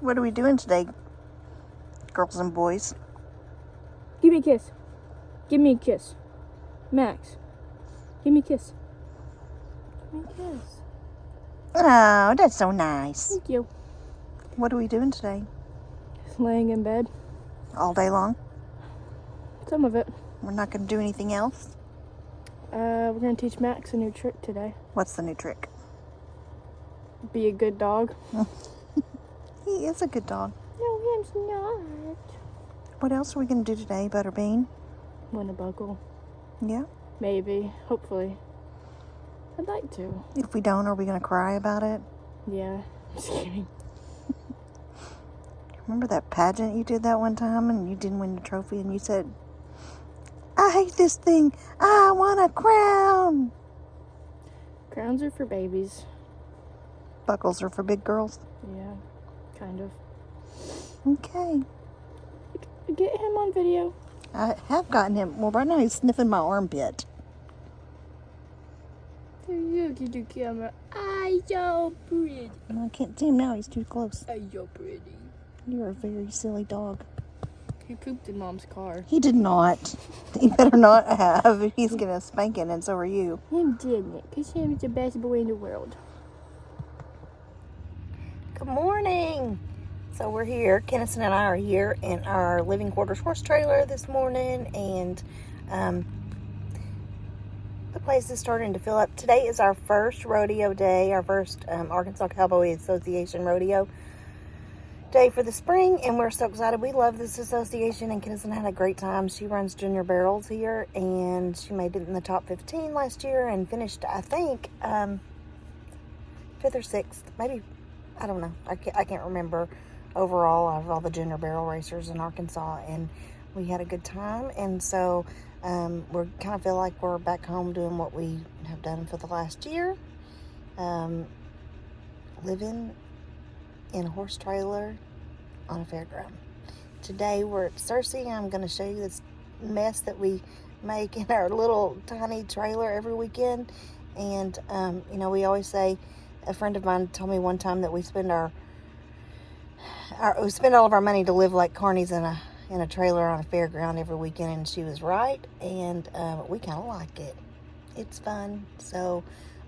What are we doing today, girls and boys? Give me a kiss. Give me a kiss. Max, give me a kiss. Give me a kiss. Oh, that's so nice. Thank you. What are we doing today? Just laying in bed. All day long? Some of it. We're not going to do anything else? We're going to teach Max a new trick today. What's the new trick? Be a good dog. He is a good dog. No, he's not. What else are we going to do today, Butterbean? Win a buckle. Yeah? Maybe. Hopefully. I'd like to. If we don't, are we going to cry about it? Yeah. Just kidding. Remember that pageant you did that one time and you didn't win the trophy and you said, I hate this thing. I want a crown. Crowns are for babies. Buckles are for big girls. Yeah. Kind of. Okay. Get him on video. I have gotten him. Well, right now he's sniffing my armpit. Look at the camera. I'm so pretty. I can't see him now. He's too close. I'm so pretty. You're a very silly dog. He pooped in Mom's car. He did not. He better not have. He's going to spank it, and so are you. Him didn't, because him is the best boy in the world. Good morning. So we're here. Kennison and I are here in our living quarters horse trailer this morning, and the place is starting to fill up. Today is our first rodeo day, our first Arkansas Cowboy Association rodeo day for the spring, and we're so excited. We love this association, and Kennison had a great time. She runs junior barrels here, and she made it in the top 15 last year and finished, I think, 5th or 6th, maybe. I don't know. I can't remember overall out of all the junior barrel racers in Arkansas, and we had a good time. And so we kind of feel like we're back home doing what we have done for the last year, living in a horse trailer on a fairground. Today we're at Cersei. I'm going to show you this mess that we make in our little tiny trailer every weekend. And you know, we always say, a friend of mine told me one time that we spend all of our money to live like carnies in a trailer on a fairground every weekend, and she was right. And we kind of like it. It's fun. So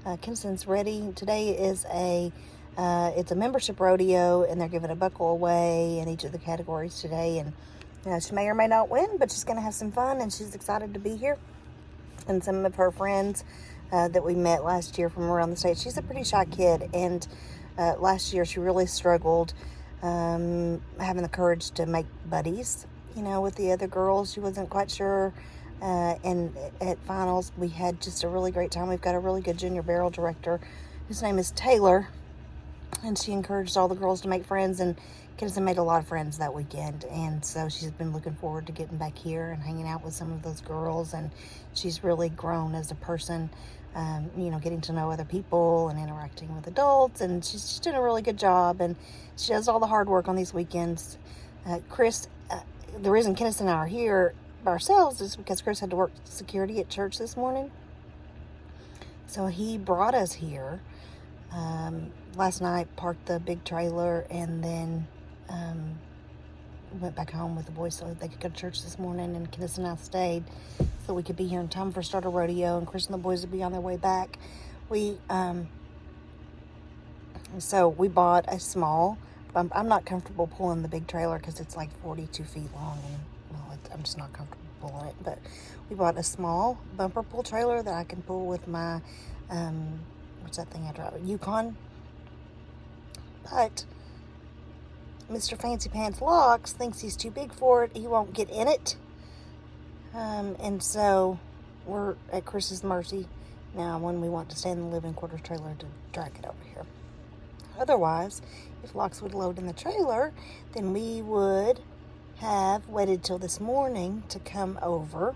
Kennison's ready. Today is it's a membership rodeo, and they're giving a buckle away in each of the categories today. And she may or may not win, but she's going to have some fun, and she's excited to be here. And some of her friends that we met last year from around the state. She's a pretty shy kid, and last year she really struggled having the courage to make buddies, you know, with the other girls. She wasn't quite sure. And at finals, we had just a really great time. We've got a really good junior barrel director. His name is Taylor, and she encouraged all the girls to make friends, and Kennison made a lot of friends that weekend. And so she's been looking forward to getting back here and hanging out with some of those girls, and she's really grown as a person, you know, getting to know other people and interacting with adults, and she's doing a really good job, and she does all the hard work on these weekends. Chris, the reason Kennison and I are here by ourselves is because Chris had to work security at church this morning, so he brought us here. Last night, parked the big trailer, and then went back home with the boys so they could go to church this morning, and Kennison and I stayed so we could be here in time for start of rodeo, and Chris and the boys would be on their way back. So we bought a small bump. I'm not comfortable pulling the big trailer because it's like 42 feet long, and well, I'm just not comfortable pulling it, but we bought a small bumper pull trailer that I can pull with my what's that thing I drive? Yukon. But Mr. Fancy Pants Locks thinks he's too big for it. He won't get in it. And so we're at Chris's mercy now when we want to stay in the living quarters trailer to drag it over here. Otherwise, if Locks would load in the trailer, then we would have waited till this morning to come over,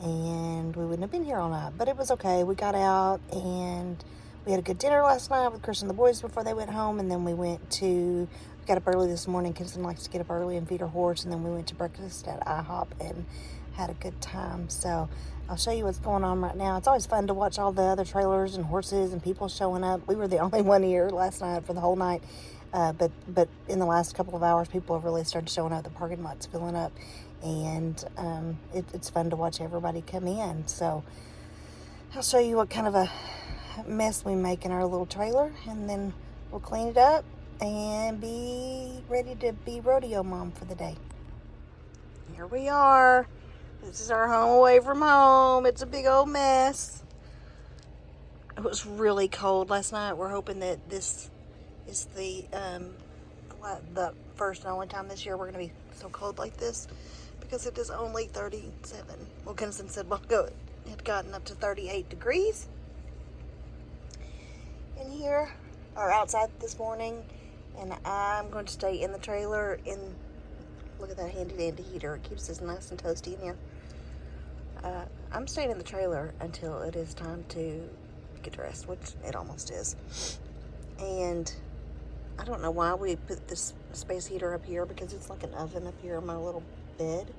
and we wouldn't have been here all night. But it was okay. We got out, and we had a good dinner last night with Chris and the boys before they went home, and then we got up early this morning. Kennison likes to get up early and feed her horse, and then we went to breakfast at IHOP and had a good time. So I'll show you what's going on right now. It's always fun to watch all the other trailers and horses and people showing up. We were the only one here last night for the whole night. But in the last couple of hours, people have really started showing up. The parking lot's filling up. And it's fun to watch everybody come in. So I'll show you what kind of a mess we make in our little trailer. And then we'll clean it up and be ready to be rodeo mom for the day. Here we are. This is our home away from home. It's a big old mess. It was really cold last night. We're hoping that this is the first and only time this year we're going to be so cold like this, because it is only 37. Well, Kinnison said it had gotten up to 38 degrees in here, or outside this morning, and I'm going to stay in the trailer. Look at that handy dandy heater. It keeps us nice and toasty in here. I'm staying in the trailer until it is time to get dressed, which it almost is. And I don't know why we put this space heater up here, because it's like an oven up here on my little bed.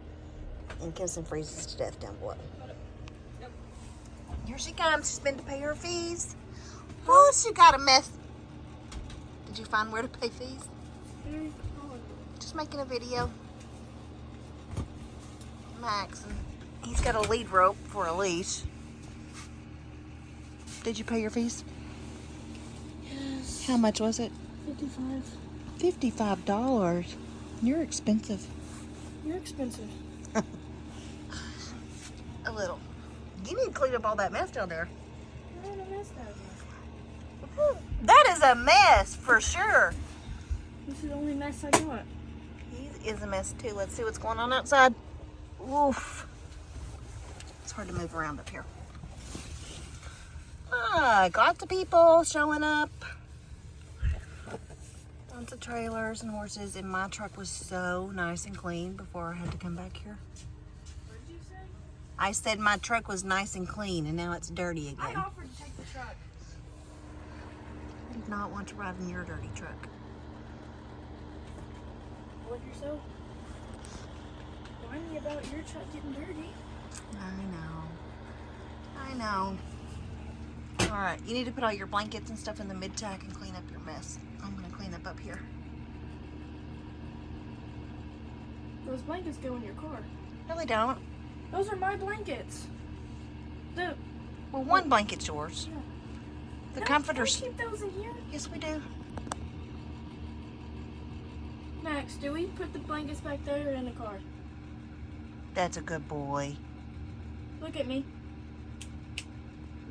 And Kinnison freezes to death down below. Here she comes. She's been to pay her fees. Oh, she got a mess. Did you find where to pay fees? Just making a video. Max, and he's got a lead rope for a leash. Did you pay your fees? Yes. How much was it? $55. $55. You're expensive. You're expensive. A little. You need to clean up all that mess down there. I don't know mess down there. That is a mess for sure. This is the only mess I got. He is a mess too. Let's see what's going on outside. Oof. It's hard to move around up here. Lots of people showing up. Lots of trailers and horses, and my truck was so nice and clean before I had to come back here. What did you say? I said my truck was nice and clean, and now it's dirty again. I offered to take the truck. I did not want to ride in your dirty truck. What yourself? Whine me about your truck getting dirty. I know. All right, you need to put all your blankets and stuff in the mid-tack and clean up your mess. I'm gonna clean up here. Those blankets go in your car. No, they don't. Those are my blankets. Well, one blanket's yours. Yeah. The No, comforters. we keep those in here. Yes, we do. Max, do we put the blankets back there or in the car? That's a good boy. Look at me.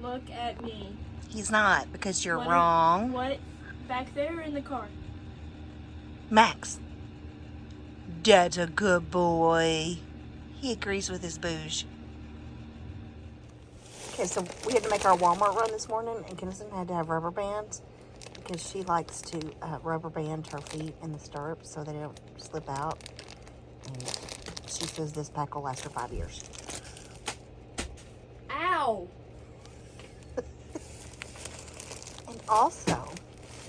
Look at me. He's not, because you're What wrong. What? Back there or in the car? Max. Dad's a good boy. He agrees with his booze. Okay, so we had to make our Walmart run this morning, and Kinnison had to have rubber bands because she likes to rubber band her feet in the stirrups so they don't slip out. And she says this pack will last her 5 years. Ow! And also,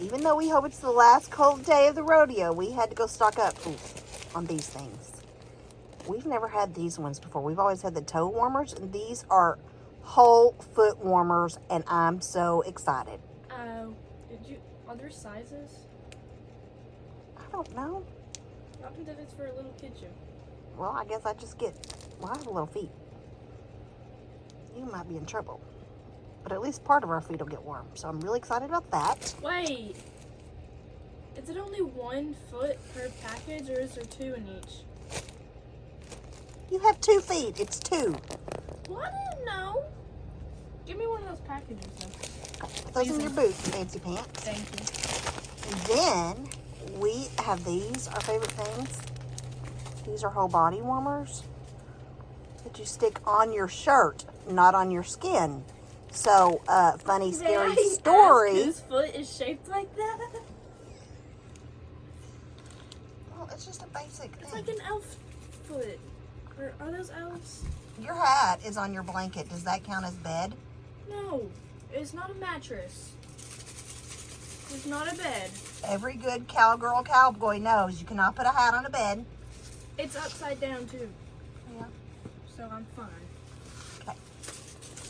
even though we hope it's the last cold day of the rodeo, we had to go stock up on these things. We've never had these ones before. We've always had the toe warmers, and these are whole foot warmers, and I'm so excited. Are there sizes? I don't know. What happens if it's for a little kid show? Well, I guess I have little feet. You might be in trouble. But at least part of our feet will get warm. So I'm really excited about that. Wait! Is it only 1 foot per package, or is there 2 in each? You have 2 feet. It's 2. Well, I didn't know. Give me one of those packages then. Put those in your boots, fancy pants. Thank you. And then we have these, our favorite things. These are whole body warmers that you stick on your shirt, not on your skin. So, funny, scary story. Whose foot is shaped like that? Well, it's just a basic thing. It's like an elf foot. Or are those elves? Your hat is on your blanket. Does that count as bed? No, it's not a mattress. It's not a bed. Every good cowgirl, cowboy knows you cannot put a hat on a bed. It's upside down too. Yeah. So I'm fine. Okay.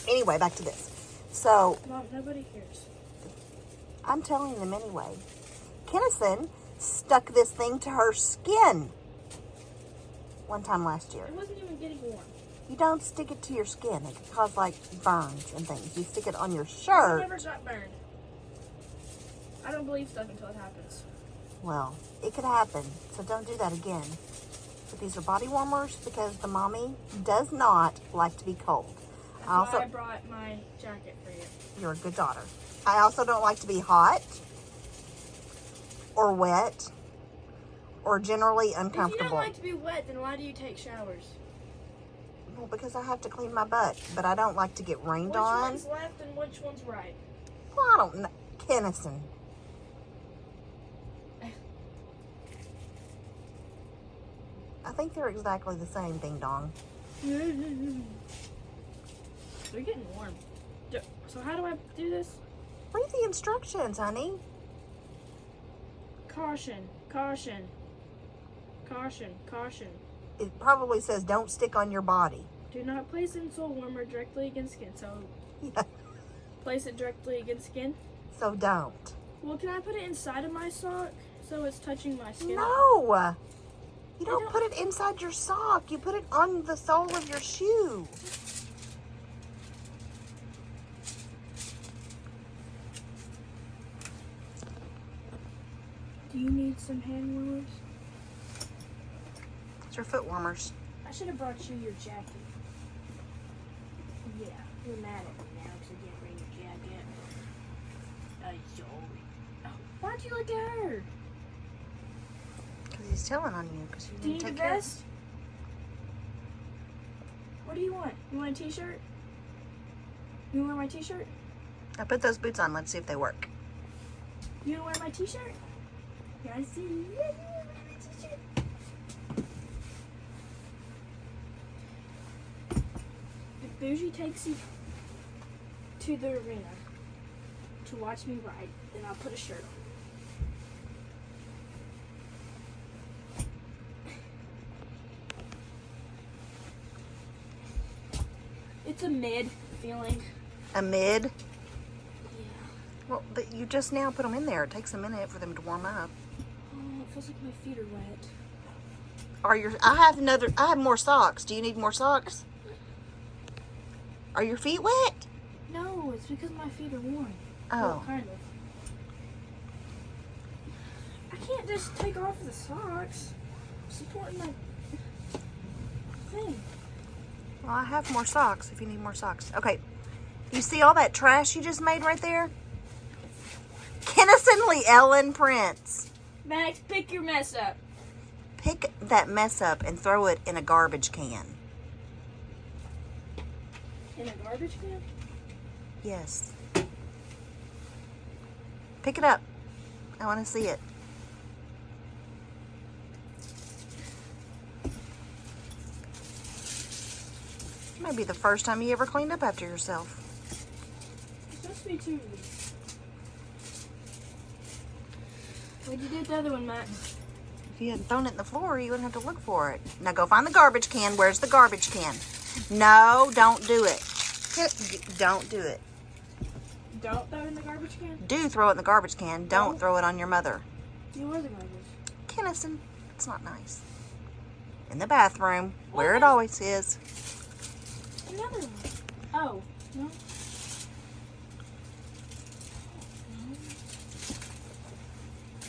Anyway, back to this. So, Mom, nobody cares. I'm telling them anyway. Kennison stuck this thing to her skin one time last year. It wasn't even getting warm. You don't stick it to your skin. It could cause like burns and things. You stick it on your I shirt. never got burned. I don't believe stuff until it happens. Well, it could happen. So don't do that again. But these are body warmers because the mommy does not like to be cold. That's why I brought my jacket for you. You're a good daughter. I also don't like to be hot or wet or generally If you uncomfortable. don't like to be wet, then why do you take showers? Well, because I have to clean my butt, but I don't like to get rained Which on. one's left and which one's right? Well, I don't know. Kennison. I think they're exactly the same, ding dong. They're getting warm. So how do I do this? Read the instructions, honey. Caution, caution, caution, caution. It probably says don't stick on your body. Do not place insole warmer directly against skin. So Yeah. place it directly against skin. So don't. Well, can I put it inside of my sock so it's touching my skin? No. You don't don't- put it inside your sock. You put it on the sole of your shoe. Do you need some hand warmers? It's your foot warmers. I should have brought you your jacket. Yeah, you're mad at me now because I didn't bring your jacket. Oh, why'd you look at her? Because he's telling on you. Because you Do you didn't need a take care. vest? What do you want? You want a t-shirt? You want my t-shirt? I put those boots on. Let's see if they work. You want to wear my t-shirt? Yeah, I see. Yeah, you want to wear my t-shirt. If Bougie takes you to the arena to watch me ride, then I'll put a shirt on. It's a mid feeling. A mid. Yeah. Well, but you just now put them in there. It takes a minute for them to warm up. Oh, it feels like my feet are wet. Are your? I have more socks. Do you need more socks? Are your feet wet? No, it's because my feet are warm. Oh. Well, kind of. I can't just take off the socks. I'm supporting my thing. Well, I have more socks if you need more socks. Okay. You see all that trash you just made right there? Kennison Lee Ellen Prince. Max, pick your mess up. Pick that mess up and throw it in a garbage can. In a garbage can? Yes. Pick it up. I want to see it. Might be the first time you ever cleaned up after yourself. It's supposed to be 2 weeks. What'd you do with the other one, Max? If you hadn't thrown it in the floor, you wouldn't have to look for it. Now go find the garbage can. Where's the garbage can? No, don't do it. Don't do it. Don't throw it in the garbage can? Do throw it in the garbage can. Don't throw it on your mother. You were the garbage. Kennison, it's not nice. In the bathroom, where it What? always is. Another one. Oh, no.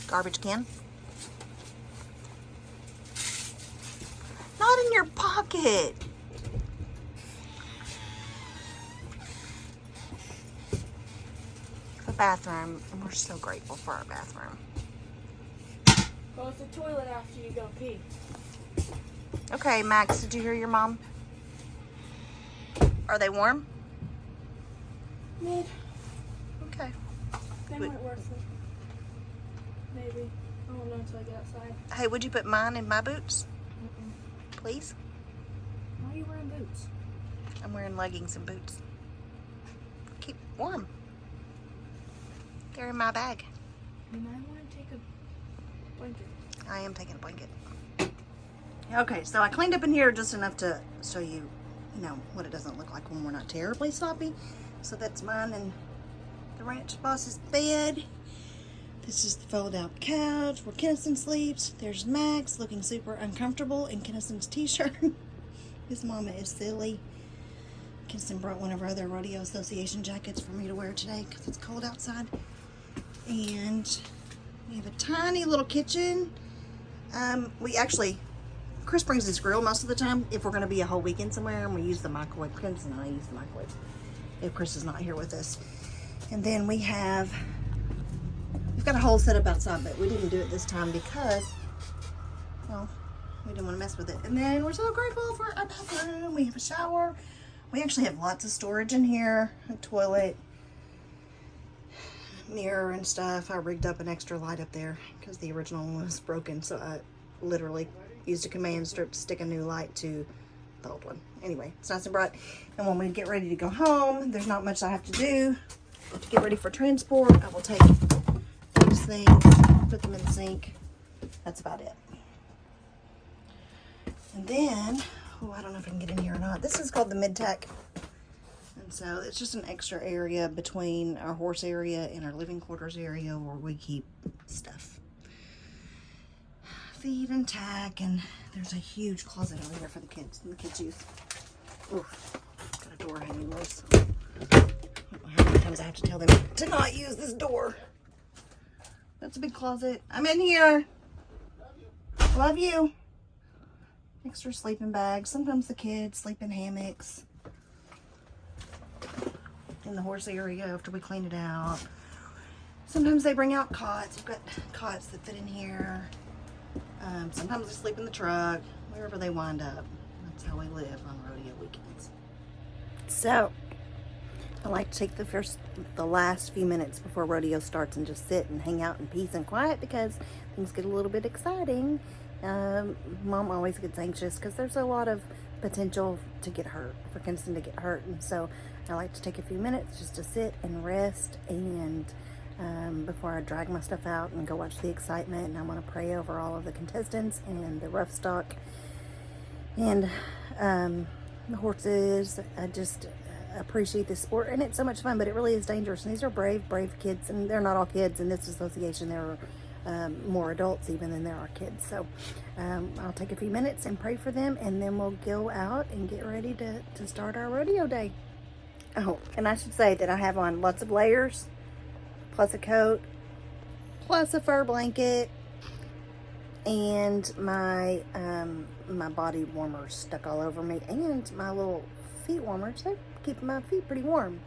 Garbage can. Not in your pocket. The bathroom, and we're so grateful for our bathroom. Go to the toilet after you go pee. Okay, Max, did you hear your mom? Are they warm? Mid. Okay. They Wait. weren't worth it. Maybe. I won't know until I get outside. Hey, would you put mine in my boots, Mm-mm. please? Why are you wearing boots? I'm wearing leggings and boots. Keep warm. They're in my bag. You might want to take a blanket. I am taking a blanket. Okay, so I cleaned up in here just enough to show you you know, what it doesn't look like when we're not terribly sloppy. So that's mine and the ranch boss's bed. This is the fold out couch where Kinnison sleeps. There's Max looking super uncomfortable in Kinnison's t-shirt. His mama is silly. Kinnison brought one of our other Rodeo Association jackets for me to wear today because it's cold outside. And we have a tiny little kitchen. Chris brings his grill most of the time if we're going to be a whole weekend somewhere, and we use the microwave. Kinnison and I use the microwave if Chris is not here with us. And then we've got a whole setup outside, but we didn't do it this time because, well, we didn't want to mess with it. And then we're so grateful for our bathroom. We have a shower. We actually have lots of storage in here, a toilet, mirror and stuff. I rigged up an extra light up there because the original one was broken, so I literally used a command strip to stick a new light to the old one. Anyway, it's nice and bright. And when we get ready to go home, there's not much I have to do to get ready for transport. I will take these things, put them in the sink. That's about it. And then, oh, I don't know if I can get in here or not. This is called the mid-tack. And so it's just an extra area between our horse area and our living quarters area where we keep stuff. Feed and tack, and there's a huge closet over here for the kids and the kids use. Oof, got a door hanging loose. I don't know how many times I have to tell them to not use this door. That's a big closet. I'm in here. Love you. Extra sleeping bags. Sometimes the kids sleep in hammocks in the horse area after we clean it out. Sometimes they bring out cots. We've got cots that fit in here. Sometimes they sleep in the truck, wherever they wind up. That's how we live on rodeo weekends. So, I like to take the last few minutes before rodeo starts and just sit and hang out in peace and quiet because things get a little bit exciting. Mom always gets anxious because there's a lot of potential to get hurt, for Kinnison to get hurt. And so I like to take a few minutes just to sit and rest and before I drag my stuff out and go watch the excitement. And I want to pray over all of the contestants and the rough stock and the horses. I just appreciate this sport, and it's so much fun, but it really is dangerous. And these are brave kids, and they're not all kids in this association. There are more adults even than there are kids. So I'll take a few minutes and pray for them, and then we'll go out and get ready to start our rodeo day. Oh, and I should say that I have on lots of layers, plus a coat, plus a fur blanket, and my my body warmers stuck all over me, and my little feet warmers. They're keeping my feet pretty warm.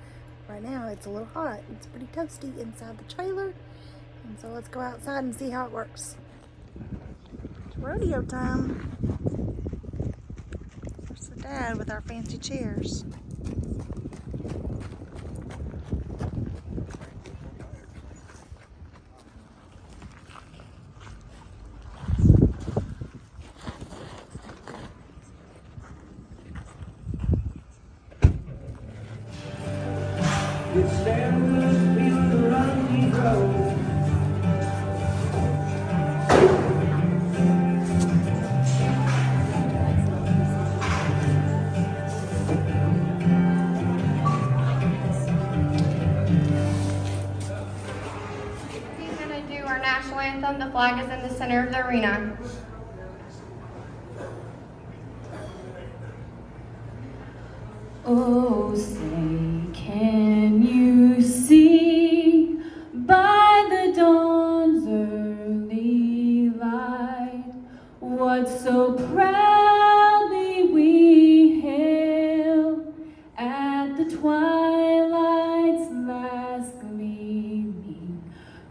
Right now it's a little hot. It's pretty toasty inside the trailer. And so let's go outside and see how it works. It's rodeo time. There's the dad with our fancy chairs. National anthem. The flag is in the center of the arena. Oh, say, can you see by the dawn's early light what so proudly we hail at the twilight's last gleaming,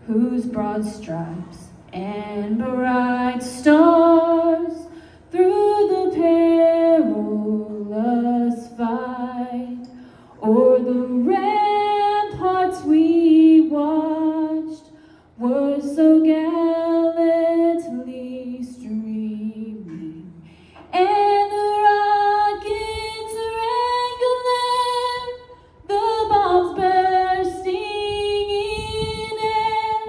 whose broad stripes and bright stars through the perilous fight o'er the ramparts we watched were so gallantly streaming, and the rockets rang glare, the bombs bursting in air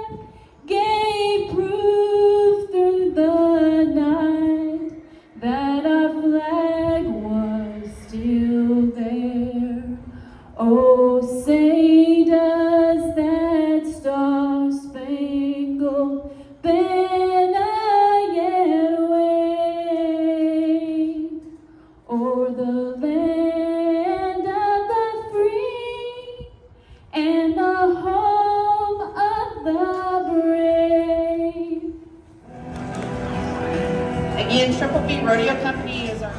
gave proof through the night and Triple B Rodeo Company is our...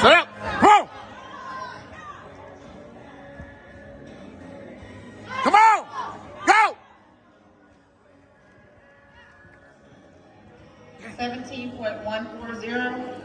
Set up! Come on! Come on! Go! 17.140.